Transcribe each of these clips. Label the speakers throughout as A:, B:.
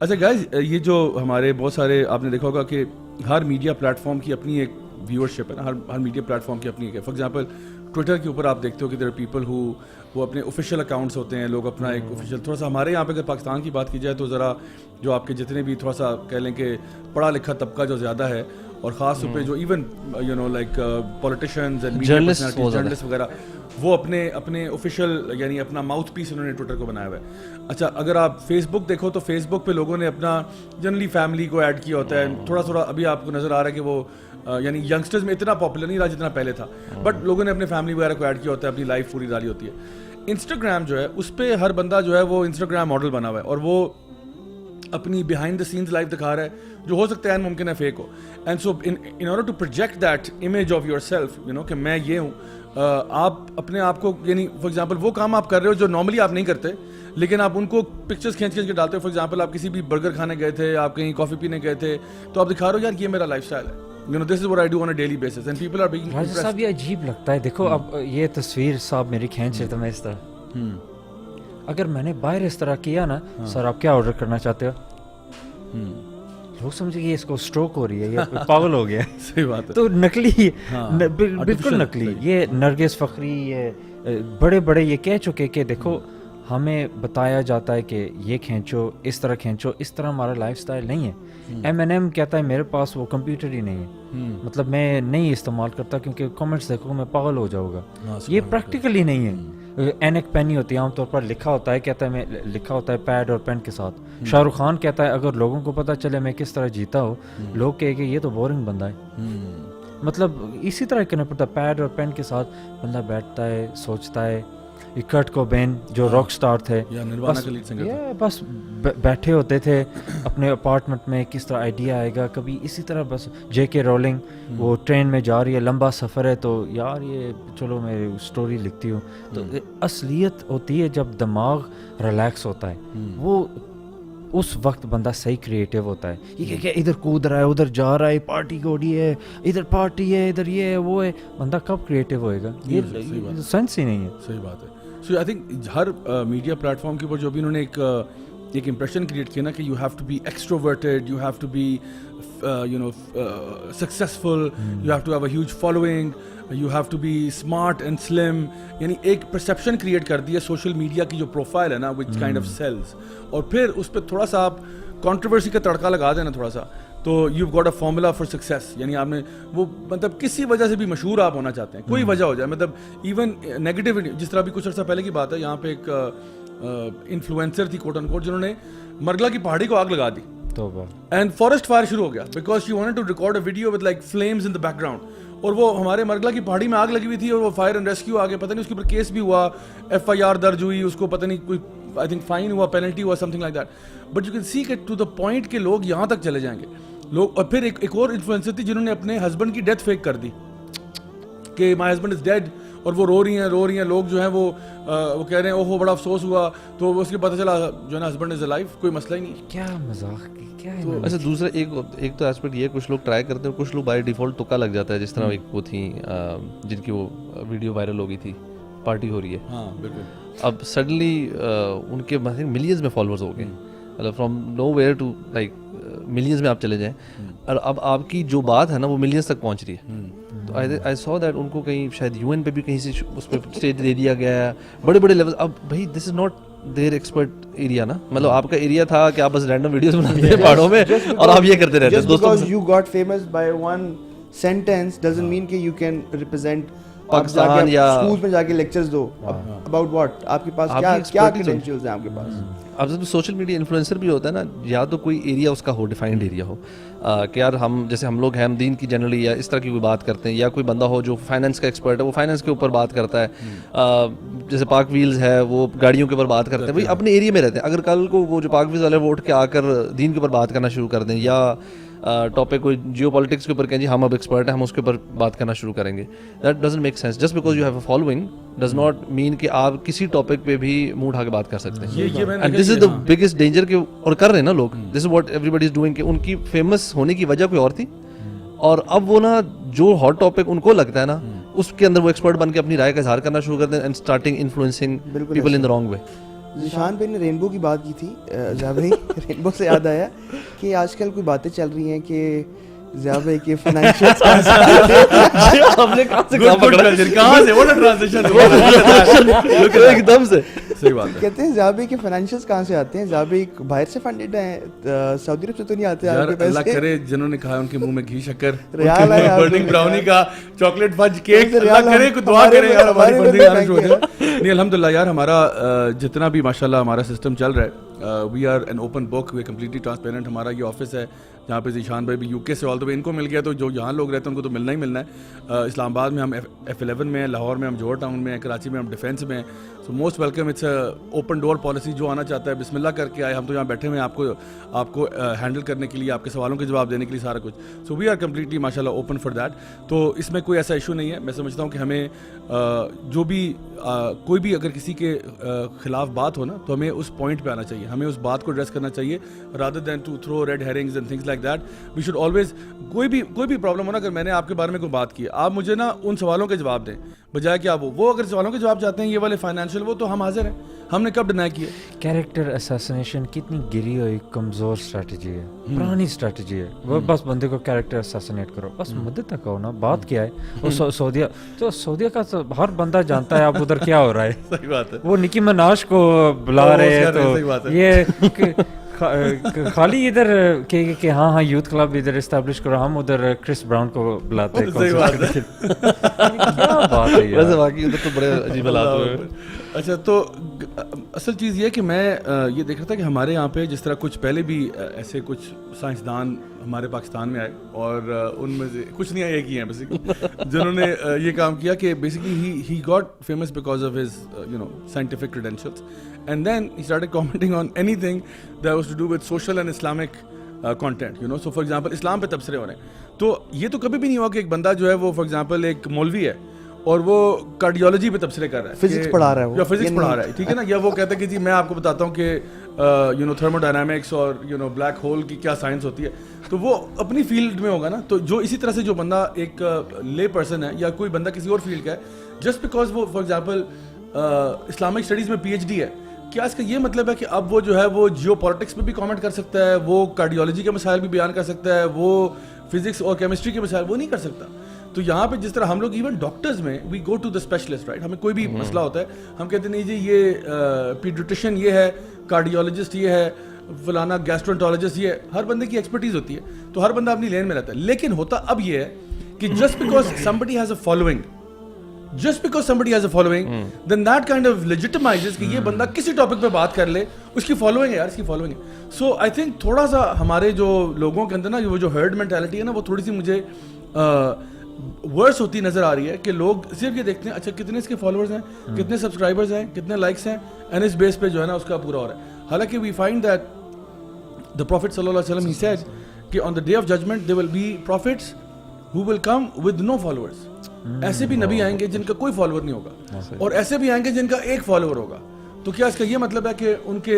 A: اچھا گائز، یہ جو ہمارے بہت سارے آپ نے دیکھا ہوگا کہ ہر میڈیا پلیٹ فارم کی اپنی ایک ویورشپ ہے نا، ہر میڈیا پلیٹ فارم کی اپنی ایک ہے. فار ایگزامپل ٹویٹر کے اوپر آپ دیکھتے ہو کہ دیر آر پیپل وہ اپنے آفیشیل اکاؤنٹس ہوتے ہیں، لوگ اپنا ایک آفیشیل تھوڑا سا. ہمارے یہاں پہ اگر پاکستان کی بات کی جائے تو ذرا جو آپ کے جتنے بھی تھوڑا سا کہہ لیں کہ پڑھا لکھا طبقہ جو زیادہ ہے، اور خاص طور پہ جو even you know like politicians and journalist وغیرہ، وہ اپنے آفیشیل یعنی اپنا ماؤتھ پیس انہوں نے ٹویٹر کو بنایا ہوا ہے. اچھا اگر آپ فیس بک دیکھو تو فیس بک پہ لوگوں نے اپنا جنرلی فیملی کو ایڈ کیا ہوتا ہے. تھوڑا ابھی آپ کو نظر آ رہا ہے کہ وہ یعنی ینگسٹرز میں اتنا پاپولر نہیں رہا جتنا پہلے تھا، بٹ لوگوں نے اپنے فیملی وغیرہ کو ایڈ کیا ہوتا ہے، اپنی لائف پوری ڈالی ہوتی ہے. انسٹاگرام جو ہے اس پہ ہر بندہ جو ہے وہ انسٹاگرام ماڈل بنا ہوا ہے، اور وہ اپنی بیہائنڈ دا سینز لائف دکھا رہا ہے جو ہو سکتا ہے ممکن ہے فیک ہو. And so in order to project that image of yourself, you know کہ میں یہ ہوں، آپ اپنے آپ کو یعنی فار ایگزامپل وہ کام آپ کر رہے ہو جو نارملی آپ نہیں کرتے، لیکن آپ ان کو پکچرز کھینچ کے ڈالتے ہو. فار ایگزامپل آپ کسی بھی برگر کھانے گئے تھے، آپ کہیں کافی پینے گئے تھے، تو آپ دکھا رہے ہو یار یہ میرا لائف اسٹائل ہے، you know this is what I do on a daily basis and people are being impressed.
B: صاحب یہ عجیب لگتا ہے. دیکھو اب یہ تصویر صاحب میری کھینچ رہے تھے، میں اس طرح اگر میں نے باہر اس طرح کیا نا، سر آپ کیا آرڈر کرنا چاہتے ہو، لوگ سمجھے کہ اس کو اسٹروک ہو رہی ہے، یہ پاگل ہو گیا.
A: صحیح بات ہے.
B: تو نقلی، بالکل نقلی. یہ نرگس فخری، یہ بڑے بڑے یہ کہہ چکے کہ دیکھو ہمیں بتایا جاتا ہے کہ یہ کھینچو، اس طرح کھینچو، اس طرح ہمارا لائف سٹائل نہیں ہے. M&M کہتا ہے میرے پاس وہ کمپیوٹر ہی نہیں ہے، مطلب میں نہیں استعمال کرتا کیونکہ کامنٹس دیکھو میں پاگل ہو جاؤں گا. یہ پریکٹیکلی نہیں ہے. اینک پینی ہوتی ہے، عام طور پر لکھا ہوتا ہے، کہتا ہے میں لکھا ہوتا ہے پیڈ اور پین کے ساتھ. شاہ رخ خان کہتا ہے اگر لوگوں کو پتہ چلے میں کس طرح جیتا ہوں، لوگ کہے کہ یہ تو بورنگ بندہ ہے. مطلب اسی طرح کرنا پڑتا ہے، پیڈ اور پین کے ساتھ بندہ بیٹھتا ہے، سوچتا ہے. کرٹ کوبین جو راک سٹار تھے، بس بیٹھے ہوتے تھے اپنے اپارٹمنٹ میں، کس طرح آئیڈیا آئے گا کبھی اسی طرح. بس جے کے رولنگ وہ ٹرین میں جا رہی ہے، لمبا سفر ہے، تو یار یہ چلو میں اسٹوری لکھتی ہوں. تو اصلیت ہوتی ہے جب دماغ ریلیکس ہوتا ہے، وہ اس وقت بندہ صحیح کریٹیو ہوتا ہے. یہ کہ ادھر کود رہا ہے، ادھر جا رہا ہے، پارٹی گوڑی ہے، ادھر پارٹی ہے، ادھر یہ ہے وہ ہے، بندہ کب کریٹیو ہوئے گا؟ یہ سینس ہی نہیں ہے.
A: صحیح بات ہے. سو آئی تھنک ہر میڈیا پلیٹ فارم کے اوپر جو بھی انہوں نے ایک امپریشن کریٹ کیا نا کہ you have to be extroverted, you have to be you know successful, you have to have a huge following, you have to be smart and slim, یعنی ایک پرسیپشن کریٹ کر دی ہے سوشل میڈیا کی جو profile ہے نا، which kind of sales. اور پھر اس پہ تھوڑا سا آپ کانٹروورسی کا تڑکا لگا دینا تھوڑا سا، تو you got a formula for success. یعنی آپ نے وہ مطلب کسی وجہ سے بھی مشہور آپ ہونا چاہتے ہیں، کوئی وجہ ہو جائے، مطلب ایون نیگیٹو. جس طرح بھی کچھ عرصہ پہلے کی بات ہے، یہاں پہ ایک انفلوئنسر تھی کوٹ ان کوٹ، جنہوں نے مرگلا کی پہاڑی کو آگ لگا دی اینڈ فارسٹ فائر شروع ہو گیا because she wanted to record a video with like flames in the background. اور وہ ہمارے مرگلا کی پہاڑی میں آگ لگی ہوئی تھی، اور وہ فائر اینڈ ریسکیو آگے پتہ نہیں اس کے اوپر کیس بھی ہوا، FIR درج ہوئی، اس کو پتہ نہیں کوئی آئی تھنک فائن ہوا، پینلٹی ہوا، some thing like that. But you can see کہ ٹو دا پوائنٹ کہ لوگ یہاں تک چلے جائیں گے لوگ. اور پھر ایک اور انفلوئنسر تھی جنہوں نے اپنے ہسبینڈ کی ڈیتھ فیک کر دی کہ مائی ہسبینڈ از ڈیڈ، اور وہ رو رہی ہیں. لوگ جو ہیں وہ کہہ رہے ہیں اوہو بڑا افسوس ہوا، تو اس کے پتہ چلا جو ہے نا ہسبینڈ از الائیو، کوئی مسئلہ ہی نہیں.
B: کیا مذاق کیا ہے.
C: اچھا دوسرا ایک تو ایسپیکٹ یہ کچھ لوگ ٹرائی کرتے ہیں، کچھ لوگ بائی ڈیفالٹ تکا لگ جاتا ہے. جس طرح ایک وہ تھیں جن کی وہ ویڈیو وائرل ہو گئی تھی، پارٹی ہو رہی ہے.
A: ہاں بالکل.
C: اب سڈنلی ان کے ملینز میں فالوورز ہو گئے، مطلب from nowhere to like millions میں آپ چلے جائیں، اور اب آپ کی جو بات ہے نا وہ ملینز تک پہنچ رہی ہے. تو آئی سو دیٹ ان کو کہیں شاید UN پہ بھی کہیں سے اس پہ اسٹیج دے دیا گیا ہے، بڑے بڑے لیول. اب بھائی this is not their expert area نا، مطلب آپ کا ایریا تھا کہ آپ بس رینڈم ویڈیوز بناتے ہیں پہاڑوں میں اور آپ یہ کرتے رہتے ہیں.
D: دوستوں you got famous by one sentence doesn't mean کہ you can represent
C: پاکستان یا
D: اسکول میں جا کے لیکچرز دو about what آپ کے پاس کیا credentials ہیں آپ کے پاس.
C: اب جب سوشل میڈیا انفلوئنسر بھی ہوتا ہے نا، یا تو کوئی ایریا اس کا ہو ڈیفائنڈ ایریا ہو کہ یار ہم جیسے ہم لوگ ہیں دین کی جنرلی یا اس طرح کی کوئی بات کرتے ہیں، یا کوئی بندہ ہو جو فائنینس کا ایکسپرٹ ہے وہ فائنینس کے اوپر بات کرتا ہے، جیسے پاک ویلز ہے وہ گاڑیوں کے اوپر بات کرتے ہیں. بھائی اپنے ایریا میں رہتے ہیں. اگر کل کو وہ جو پاک ویلز والے وہ اٹھ کے آ کر دین کے اوپر بات کرنا شروع کر دیں، یا ٹاپک کوئی جیو پالیٹکس کے اوپر کہیں جی ہم اب ایکسپرٹ ہیں، ہم اس کے اوپر بات کرنا شروع کریں گے، that doesn't make sense. Just because you have a following does not mean کہ آپ کسی ٹاپک پہ بھی منہ اٹھا کے بات کر سکتے ہیں. And this is the biggest danger کہ اور کر رہے ہیں نا لوگ. This is what everybody is doing کہ ان کی فیمس ہونے کی وجہ کوئی اور تھی، اور اب وہ نا جو ہاٹ ٹاپک ان کو لگتا ہے نا اس کے اندر وہ ایکسپرٹ بن کے اپنی رائے کا اظہار کرنا شروع کر دیں and starting influencing people in the wrong way.
D: Zeeshan بھائی نے رینبو کی بات کی تھی, ضیاء بھائی رینبو سے یاد آیا کہ آج کل کوئی باتیں چل رہی ہیں کہ ضیاء بھائی کے فائنینشیل
C: ہم نے کہاں سے کہاں پکڑا,
A: کہاں سے what a transition
C: ایک دم سے
A: صحیح بات ہے.
D: کہتے ہیں ضیاء بھائی کے فائنینشیلس کہاں سے آتے ہیں؟ ضیاء بھائی باہر سے فنڈیڈ ہیں, سعودی عرب سے تو نہیں آتے
A: یار,
D: آپ کے
A: اللہ
D: پیسے؟
A: کرے جنہوں نے کہا ان کے منہ میں گھی شکر,
D: ریال ہے آپ
A: برننگ براؤنی کا, چاکلیٹ فج کیک,
D: ریال
A: اللہ کرے کوئی دعا
D: ہمارے
A: کرے یار ہماری
D: ہمارے
A: بندی
D: بینک
A: ہو جائے. نہیں الحمدللہ یار, ہمارا جتنا بھی ماشاءاللہ ہمارا سسٹم چل رہا ہے, we are an open book, we are completely transparent. ہمارا یہ آفس ہے جہاں پہ ذیشان بھائی بھی یو کے سے آل دا وے ان کو مل گیا, تو جو یہاں لوگ رہتے ہیں ان کو تو ملنا ہی ملنا ہے. اسلام آباد میں ہم F11 میں ہیں, لاہور میں ہم جوہر ٹاؤن میں ہیں, کراچی میں ہم ڈیفینس میں ہیں. So most welcome, it's open door policy. جو آنا چاہتا ہے بسم اللہ کر کے آئے, ہم تو یہاں بیٹھے ہوئے ہیں آپ کو ہینڈل کرنے کے لیے, آپ کے سوالوں کے جواب دینے کے لیے سارا کچھ. سو وی آر کمپلیٹلی ماشاء اللہ اوپن فار دیٹ. تو اس میں کوئی ایسا ایشو نہیں ہے. میں سمجھتا ہوں کہ ہمیں جو بھی کوئی بھی اگر کسی کے خلاف بات ہو نا, تو ہمیں اس پوائنٹ پہ آنا چاہیے, ہمیں اس بات کو ایڈریس کرنا چاہیے, rather than to throw red herrings and things like that. We should always, کوئی بھی پرابلم ہو نا, اگر میں نے آپ کے بارے میں کوئی بات کی, آپ مجھے نا ان سوالوں کے جواب دیں, بجائے کہ آپ وہ اگر سوالوں کے جواب چاہتے ہیں یہ والے فائنینشیل, وہ تو ہم حاضر ہیں, ہم نے کب ڈینائی کیا.
B: کیریکٹر اساسینیشن کتنی گری ہوئی کمزور اسٹریٹجی ہے, پرانی اسٹریٹجی ہے. وہ بس بندے کو کیریکٹر اساسینیٹ کرو, بس مدد تک ہو نا, بات کیا ہے. وہ سعودیہ کا ہر بندہ جانتا ہے اب ادھر کیا ہو رہا ہے.
A: صحیح بات ہے.
B: وہ نکی مناج کو بلا رہے ہیں, تو یہ خالی ادھر کہ ہاں یوتھ کلب ادھر اسٹیبلش کرو, ہم ادھر کرس براؤن کو بلاتے ہیں.
A: صحیح بات ہے.
B: کیا بات ہے یار,
C: ویسے واقعی ادھر تو بڑے عجیب حالات ہوئے.
A: اچھا, تو اصل چیز یہ کہ میں یہ دیکھ رہا تھا کہ ہمارے یہاں پہ جس طرح کچھ پہلے بھی ایسے کچھ سائنسدان ہمارے پاکستان میں آئے, اور ان میں سے کچھ نہیں آئے, ایک ہی ہیں بیسیکلی جنہوں نے یہ کام کیا کہ basically he got famous because of his scientific credentials, and then he started commenting on anything that was to do with social and Islamic content. So for example Islam پہ تبصرے ہو رہے ہیں, تو یہ تو کبھی بھی نہیں ہوا کہ ایک بندہ جو ہے وہ فار ایگزامپل ایک مولوی ہے اور وہ کارڈیولوجی پہ تبصرے کر رہا ہے,
D: فزکس پڑھا رہا ہے,
A: یا فزکس پڑھا رہا ہے, ٹھیک ہے نا, یا وہ کہتا ہے کہ جی میں آپ کو بتاتا ہوں کہ تھرمو ڈائنامکس اور بلیک ہول کی کیا سائنس ہوتی ہے, تو وہ اپنی فیلڈ میں ہوگا نا. تو جو اسی طرح سے جو بندہ ایک لے پرسن ہے یا کوئی بندہ کسی اور فیلڈ کا ہے, جسٹ بیکاز وہ فار ایگزامپل اسلامک اسٹڈیز میں PhD ہے, کیا اس کا یہ مطلب ہے کہ اب وہ جو ہے وہ جیو پالیٹکس پہ بھی کامنٹ کر سکتا ہے, وہ کارڈیولوجی کے مسائل بھی بیان کر سکتا ہے, وہ فزکس اور کیمسٹری کے مسائل وہ نہیں کر سکتا. تو یہاں پہ جس طرح ہم لوگ ایون ڈاکٹرز میں we go to the specialist, right, ہمیں کوئی بھی مسئلہ ہوتا ہے ہم کہتے نہیں جی یہ پیڈیٹریشین یہ ہے, کارڈیولوجسٹ یہ ہے, فلانا گیسٹرونٹولوجسٹ یہ ہے. ہر بندے کی ایکسپرٹیز ہوتی ہے, تو ہر بندہ اپنی لین میں رہتا ہے. لیکن ہوتا اب یہ ہے کہ just because somebody has a following, then that kind of legitimizes کہ یہ بندہ کسی ٹاپک پہ بات کر لے, اس کی فالوئنگ ہے یار, اس کی فالوئنگ ہے. سو آئی تھنک تھوڑا سا ہمارے جو لوگوں کے اندر نا وہ جو ہرڈ مینٹیلٹی ہے نا, وہ تھوڑی سی مجھے ورس ہوتی نظر آ رہی ہے کہ لوگ صرف یہ دیکھتے ہیں اچھا کتنے اس کے فالوورز ہیں, کتنے سبسکرائبرز ہیں, کتنے لائکس ہیں, اینڈ اس بیس پہ جو ہے نا اس کا پورا ہو رہا ہے. حالانکہ we find that the prophet صلی اللہ علیہ وسلم ہی سیڈ کہ on the day of judgment there will be prophets who will come with no followers. ایسے بھی نبی آئیں گے جن کا کوئی فالوور نہیں ہوگا, اور ایسے بھی آئیں گے جن کا ایک فالوور ہوگا. تو کیا اس کا یہ مطلب ہے کہ ان کے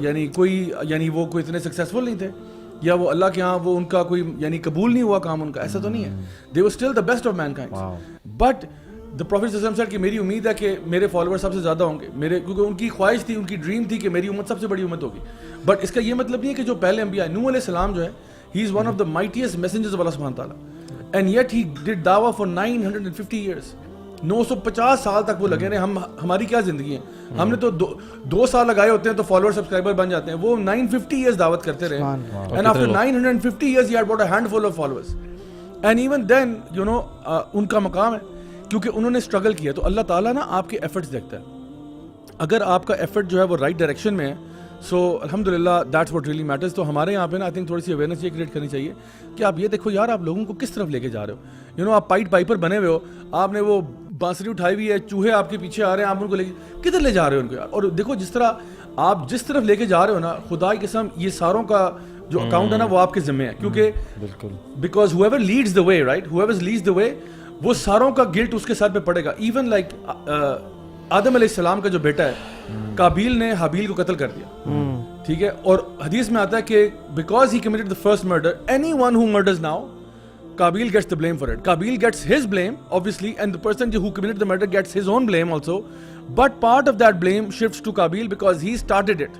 A: یعنی وہ کوئی اتنے سکسیزفل نہیں تھے, یا وہ اللہ کے ہاں وہ ان کا کوئی یعنی قبول نہیں ہوا کام ان کا؟ ایسا تو نہیں ہے. They were still the best of mankind, but the prophet صلی اللہ علیہ وسلم کہ میری امید ہے کہ میرے فالوور سب سے زیادہ ہوں گے میرے, کیونکہ ان کی خواہش تھی, ان کی ڈریم تھی کہ میری امت سب سے بڑی امت ہوگی. بٹ اس کا یہ مطلب نہیں ہے کہ جو پہلے انبیاء, نوح علیہ السلام جو ہے, he is one of the mightiest messengers of اللہ سبحانہ تعالیٰ, اینڈ یٹ ہی ڈڈ دعویٰ فار 950 ایئرس. 950 سال تک وہ لگے رہے. ہماری کیا زندگی ہے, ہم نے تو 2 سال لگائے ہوتے ہیں تو فالوور سبسکرائبر بن جاتے ہیں. وہ 950 ایئرس دعوت کرتے رہے, and after 950 years he had but a handful of followers, and even then ان کا مقام ہے کیونکہ انہوں نے اسٹرگل کیا. تو اللہ تعالیٰ نا آپ کے ایفرٹس دیکھتا ہے. اگر آپ کا ایفرٹ جو ہے وہ رائٹ ڈائریکشن میں ہے, سو الحمد للہ دیٹس واٹ ریئلی میٹرز. تو ہمارے یہاں پہ نا آئی تھنک تھوڑی سی اویئرنیس یہ کریٹ کرنی چاہیے کہ آپ یہ دیکھو یار آپ لوگوں کو کس طرف لے کے جا رہے ہو. آپ پائٹ پائپر بنے ہوئے ہو, آپ نے وہ بانسری اٹھائی ہوئی ہے, چوہے آپ کے پیچھے آ رہے ہیں, آپ ان کو لے کے کدھر لے جا رہے ہو ان کو یار. اور دیکھو جس طرح آپ جس طرف لے کے جا رہے ہو نا, خدا کی قسم یہ ساروں کا جو اکاؤنٹ ہے نا وہ آپ کے ذمہ ہے, کیونکہ because whoever leads the way, right, whoever leads the way, وہ ساروں کا گلٹ اس کے سر پہ پڑے گا. ایون لائک آدم علیہ السلام کا جو بیٹا ہے قابیل نے حابیل کو قتل کر دیا, ٹھیک ہے, اور حدیث میں آتا ہے کہ because he committed the first murder, anyone who murders now, Qabil gets the blame for it. Qabil gets his blame obviously, and the person who committed the murder gets his own blame also. But part of that blame shifts to Qabil because he started it.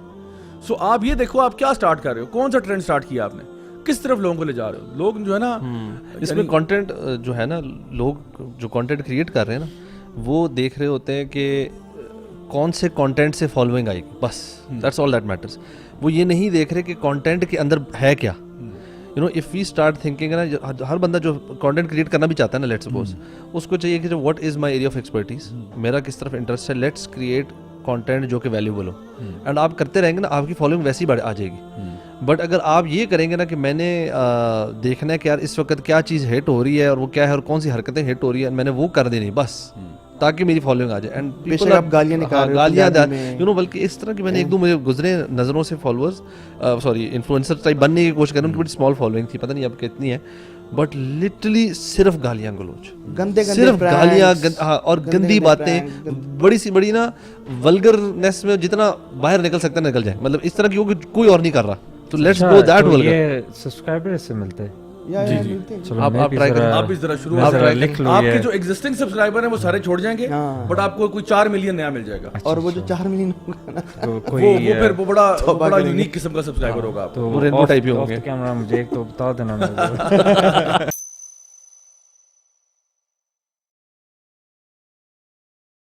A: So آپ یہ دیکھو آپ کیا start کر رہے ہو, کون سا trend start کیا آپ نے, کس طرف لوگوں کو لے جا رہے ہو. لوگ جو ہے نا
C: اس میں کانٹینٹ جو ہے نا, لوگ جو کانٹینٹ کریٹ کر رہے ہیں نا وہ دیکھ رہے ہوتے ہیں کہ کون سے کانٹینٹ سے فالوئنگ آئے گی, بس دیٹس آل دیٹ میٹرس. وہ یہ نہیں دیکھ رہے کہ کانٹینٹ کے اندر ہے کیا. You know if we start thinking نا, ہر بندہ جو کانٹینٹ کریٹ کرنا بھی چاہتا ہے نا, لیٹس سپوز اس کو چاہیے کہ what is my area of expertise, میرا کس طرف انٹرسٹ ہے, لیٹس کریٹ کانٹینٹ جو کہ ویلیوبل ہو. اینڈ آپ کرتے رہیں گے نا, آپ کی فالوئنگ ویسی ہی آ جائے گی. بٹ اگر آپ یہ کریں گے نا کہ میں نے دیکھنا ہے کہ یار اس وقت کیا چیز ہٹ ہو رہی ہے اور وہ کیا ہے اور کون سی حرکتیں ہٹ ہو رہی ہیں, میں نے وہ کر دینی بس تاکہ میری فالوئنگ آ جائے. اینڈ
D: آپ گالیاں نکال رہے ہو,
C: گالیاں یو نو, بلکہ اس طرح کی میں نے ایک دو مجھے گزرے نظروں سے فالوورز, سوری انفلوئنسر ٹائپ بننے کی کوشش کر رہے ہیں, ان کی بڑی اسمال فالوئنگ تھی, پتہ نہیں اب کتنی ہے, بٹ لٹرلی صرف گالیاں گلوچ,
D: گندے
C: صرف گالیاں اور گندی باتیں, بڑی سی بڑی نا ولگرنیس میں جتنا باہر نکل سکتا ہے نکل جائے, مطلب اس طرح کی کوئی اور نہیں کر رہا. تو لیٹس گو دیٹ ولگر.
B: یہ سبسکرائبر سے ملتے ہیں.
A: جی جی
C: آپ ٹرائی کریں,
A: آپ بھی ذرا شروع آپ کے جو ایگزسٹنگ سبسکرائبر ہیں وہ سارے چھوڑ جائیں گے, بٹ آپ کو کوئی 4 ملین نیا مل جائے گا.
D: اور وہ جو 4 ملین ہوگا نا
A: وہ پھر وہ بڑا یونیک قسم کا سبسکرائبر ہوگا.
B: تو وہ رینبو ٹائپ ہی ہوں گے. کیمرہ مجھے ایک تو بتا دینا.